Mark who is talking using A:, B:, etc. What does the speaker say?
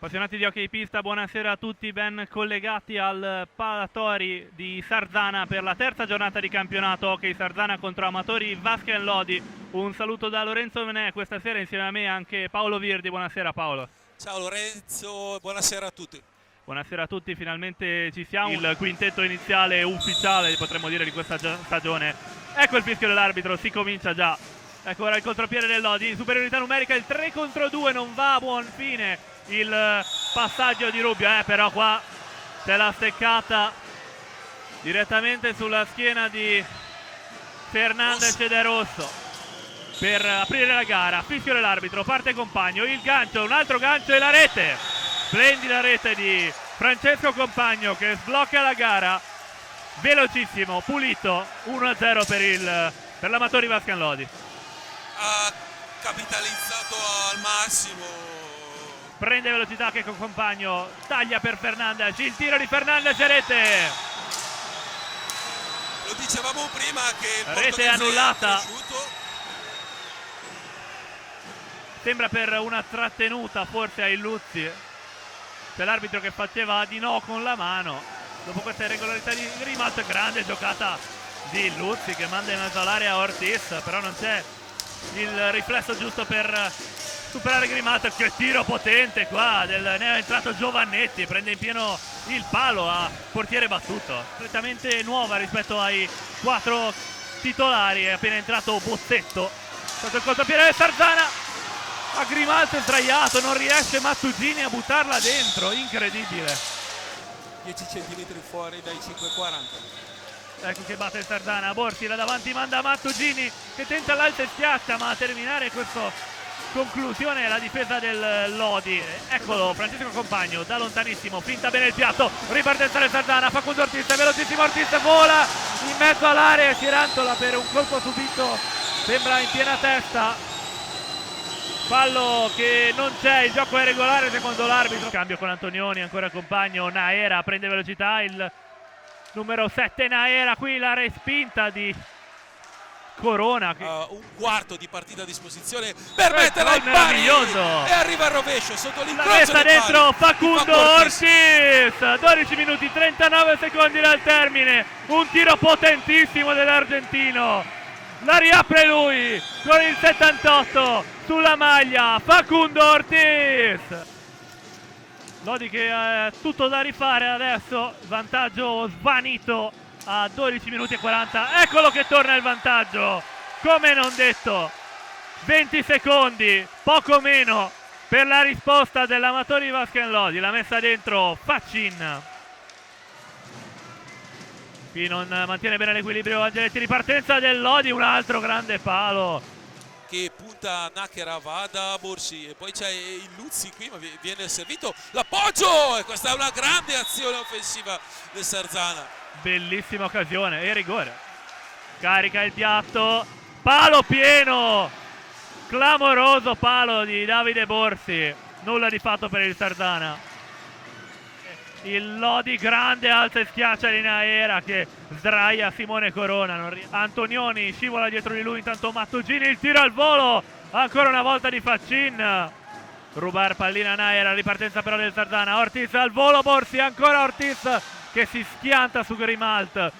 A: Appassionati di hockey pista, buonasera a tutti, ben collegati al Palatori di Sarzana per la terza giornata di campionato hockey Sarzana contro Amatori Vasken Lodi. Un saluto da Lorenzo Menè, questa sera insieme a me anche Paolo Virdi. Buonasera Paolo.
B: Ciao Lorenzo, buonasera a tutti.
A: Buonasera a tutti, finalmente ci siamo. Il quintetto iniziale ufficiale, potremmo dire, di questa stagione. Ecco il fischio dell'arbitro, si comincia già. Ecco ora il contropiede del Lodi, in superiorità numerica, il 3 contro 2 non va a buon fine il passaggio di Rubio, però qua c'è la steccata direttamente sulla schiena di Fernandez De Rosso per aprire la gara. Fischio dell'arbitro, parte Compagno, il gancio, un altro gancio e la rete. Splendida rete di Francesco Compagno che sblocca la gara, velocissimo, pulito, 1-0 per l'Amatori Vasken Lodi.
B: Ha capitalizzato al massimo.
A: Prende velocità che con Compagno, taglia per Fernandez, il tiro di Fernandez e rete.
B: Lo dicevamo prima che il
A: rete annullata.
B: è cresciuto.
A: Sembra per una trattenuta forse a Illuzzi. C'è l'arbitro che faceva di no con la mano. Dopo questa irregolarità di Grimalt, grande giocata di Illuzzi che manda in mezzo all'area Ortiz, però non c'è il riflesso giusto per superare Grimalt. Che tiro potente qua, ne è entrato Giovannetti, prende in pieno il palo a portiere battuto, completamente nuova rispetto ai 4 titolari. È appena entrato Bozzetto sotto il contropiede del Sarzana, a Grimalt sdraiato, non riesce Mattugini a buttarla dentro, incredibile.
B: 10 centimetri fuori dai 5,40.
A: Ecco che batte il Sarzana, Borsi là davanti manda Mattugini che tenta l'alto e schiaccia, ma a terminare questa conclusione è la difesa del Lodi. Eccolo Francesco Compagno da lontanissimo, finta bene il piatto, ripartenza del Sarzana, Facundo Ortiz, velocissimo Ortiz, vola in mezzo all'area e si rantola per un colpo subito, sembra in piena testa. Fallo che non c'è, il gioco è regolare secondo l'arbitro. Cambio con Antonioni, ancora Compagno, Naera prende velocità, il numero 7 Naera, qui la respinta di Corona.
B: Un quarto di partita a disposizione per metterla in pari
A: meraviglioso.
B: E arriva al rovescio sotto l'incrocio.
A: La messa dentro Facundo Ortiz, 12 minuti 39 secondi dal termine, un tiro potentissimo dell'argentino. La riapre lui con il 78 sulla maglia, Facundo Ortiz. Lodi che ha tutto da rifare adesso, vantaggio svanito a 12 minuti e 40. Eccolo che torna il vantaggio, come non detto. 20 secondi, poco meno, per la risposta dell'Amatori Vasken Lodi. La messa dentro Faccin. Qui non mantiene bene l'equilibrio Angeletti, ripartenza del Lodi, un altro grande palo
B: che punta Nakera, va da Borsi e poi c'è il Luzzi qui, ma viene servito l'appoggio e questa è una grande azione offensiva del Sarzana.
A: Bellissima occasione e rigore. Carica il piatto, palo pieno, clamoroso palo di Davide Borsi, nulla di fatto per il Sarzana. Il Lodi grande, alza e schiaccia di Naera che sdraia Simone Corona. Antonioni scivola dietro di lui, intanto Mattugini, il tiro al volo ancora una volta di Faccin. Rubar pallina Naera, ripartenza però del Sarzana. Ortiz al volo, Borsi, ancora Ortiz che si schianta su Grimalt.